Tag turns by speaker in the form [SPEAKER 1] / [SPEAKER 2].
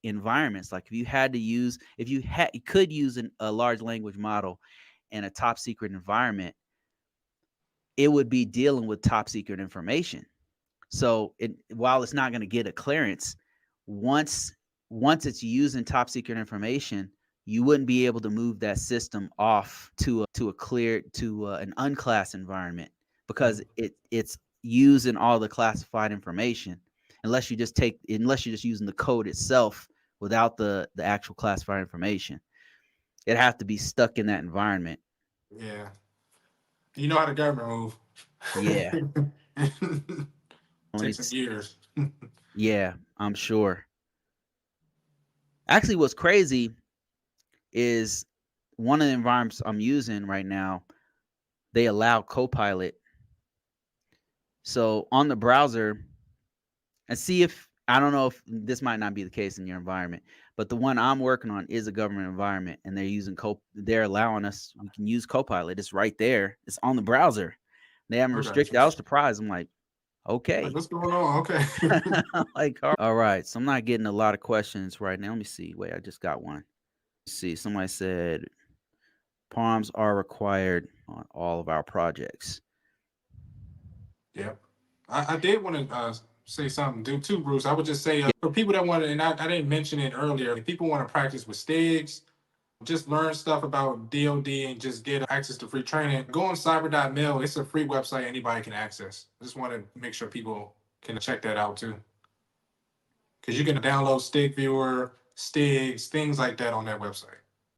[SPEAKER 1] environments. Like if you had to use, if you could use a large language model in a top secret environment, it would be dealing with top secret information. So while it's not going to get a clearance, once it's using top secret information, you wouldn't be able to move that system off to a clear to an unclassed environment because it's using all the classified information unless you're just using the code itself without the actual classified information. It have to be stuck in that environment.
[SPEAKER 2] Yeah. You know how the government
[SPEAKER 1] Yeah.
[SPEAKER 2] move.
[SPEAKER 1] Let me
[SPEAKER 2] Takes some years.
[SPEAKER 1] yeah, I'm sure. Actually, what's crazy is one of the environments I'm using right now, they allow Copilot. So on the browser, and see if I don't know if this might not be the case in your environment, but the one I'm working on is a government environment, and they're allowing us we can use Copilot. It's right there. It's on the browser. They haven't
[SPEAKER 2] Okay.
[SPEAKER 1] restricted. I was surprised. I'm like,
[SPEAKER 2] Like,
[SPEAKER 1] okay.
[SPEAKER 2] what's going on? Okay.
[SPEAKER 1] Like, all right. So I'm not getting a lot of questions right now. Let me see. Wait, I just got one. Let's see. Somebody said palms are required on all of our projects.
[SPEAKER 2] Yep. I did want to say something too, Bruce. I would just say for people that want to, and I didn't mention it earlier, if people want to practice with STIGs, just learn stuff about DoD and just get access to free training, go on cyber.mil. It's a free website anybody can access. I just want to make sure people can check that out too. Because you can download STIG Viewer, STIGs, things like that on that website.